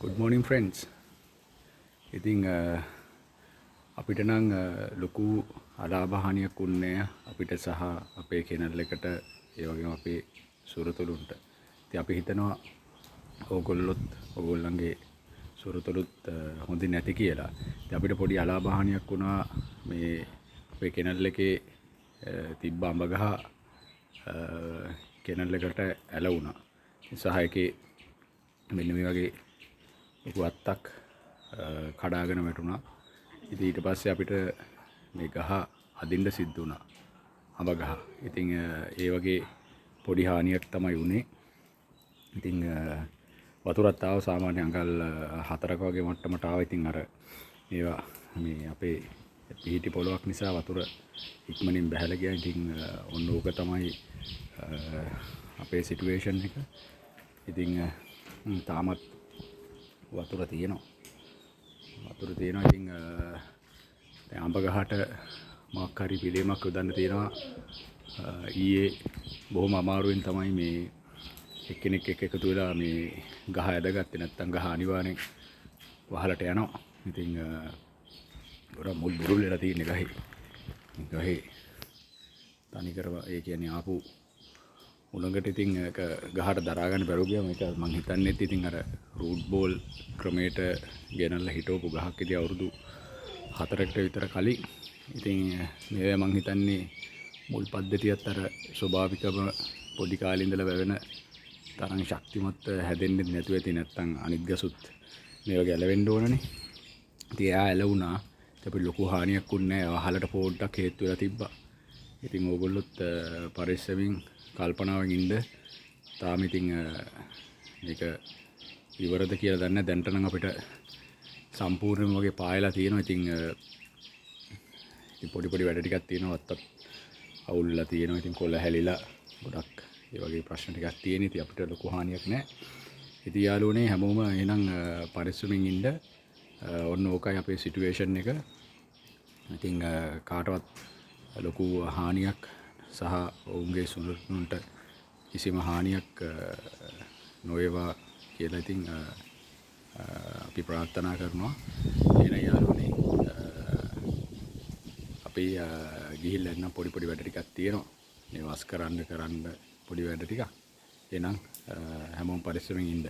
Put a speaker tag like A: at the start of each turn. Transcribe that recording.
A: Good morning friends. ඉතින් අපිට නම් ලොකු අලාභහානියක් උන්නේ අපිට සහ අපේ කෙනල් එකට ඒ වගේම අපේ සුරතලුන්ට. ඉතින් අපි හිතනවා ඕගොල්ලන්ගේ සුරතලුත් හොඳින් නැති කියලා. ඉතින් අපිට පොඩි අලාභහානියක් වුණා මේ අපේ කෙනල් එකේ තිබ්බ අඹ ගහ කෙනල් එකට ඇලවුණා. සහ එකේ මෙන්න මේ වගේ ලොකු අත්තක් කඩාගෙන වැටුණා. ඉතින් ඊට පස්සේ අපිට මේ ගහ අදින්න සිද්ධ වුණා. අඹ ගහ. ඉතින් ඒ වගේ පොඩි හානියක් තමයි වුනේ. ඉතින් වතුරත් ආව සාමාන්‍ය අඟල් 4ක වගේ මට්ටමට ආවා. ඉතින් අර ඒවා මේ අපේ පිහිටි පොළොවක් නිසා වතුර ඉක්මනින් බැහැලා ගියා. ඉතින් ඔන්න ඕක තමයි අපේ සිටුේෂන් එක. ඉතින් තාමත් වතුර තියෙනවා. ඉතින් දැන් අඹ ගහට මොකක් හරි පිළියමක් යොදන්න තියෙනවා. ඊයේ බොහොම අමාරුවෙන් තමයි මේ එක්කෙනෙක් එක්ක එකතු වෙලා මේ ගහ ඇදගත්තේ. නැත්තම් ගහ අනිවාර්යෙන් වහලට යනවා. ඉතින් ගොඩක් මුල් බුරුල් වෙලා තියෙන ගහේ තනිකර ඒ කියන්නේ ආපු උලඟට ඉතින් ඒක ගහට දරා ගන්න බැරුව ගියා. මේක මං හිතන්නේත් ඉතින් අර රූට් බෝල් ක්‍රමයට ගෙනල්ලා හිටවපු ගහක් ඉතින් අවුරුදු 4කට විතර කලින්. ඉතින් මේ මං හිතන්නේ මුල් පද්ධතියත් අර ස්වභාවිකව පොඩි කාලේ ඉඳලා වැවෙන තරම් ශක්තිමත් හැදෙන්නේ නැතුව ඇති. නැත්තම් අනිත් ගසුත් මේව ගැලවෙන්න ඕනනේ. ඉතින් එයා ඇලවුණා. අපි ලොකු හානියක් වුණේ නැහැ. වහලට පොඩ්ඩක් හේතු වෙලා තිබ්බා. ඉතින් ඕගොල්ලොත් පරිස්සමින් කල්පනාවෙන් ඉන්න. තාම ඉතින් මේක ඉවරද කියලා දන්නේ නැහැ. දැන්ට නම් අපිට සම්පූර්ණයෙන්ම වගේ පායලා තියෙනවා. ඉතින් පොඩි වැඩ ටිකක් තියෙනවා. අත්තත් අවුල්ලා තියෙනවා. ඉතින් කොළ හැලිලා ගොඩක් ඒ වගේ ප්‍රශ්න ටිකක් තියෙන. ඉතින් අපිට ලොකු හානියක් නැහැ. ඉතින් යාළුවනේ හැමෝම එහෙනම් පරිස්සමින් ඉන්න. ඔන්න ඕකයි අපේ සිටුේෂන් එක. ඉතින් කාටවත් ලොකු හානියක් සහ ඔවුන්ගේ සුළුන්ට කිසිම හානියක් නොවේවා කියලා ඉතින් අපි ප්‍රාර්ථනා කරනවා. එහෙනම් යාළුවනේ අපි ගිහිල්ලා එන්න පොඩි වැඩ ටිකක් තියෙනවා. මේ වස් කරන්න පොඩි වැඩ ටිකක්. එහෙනම් හැමෝම පරිස්සමෙන් ඉන්න.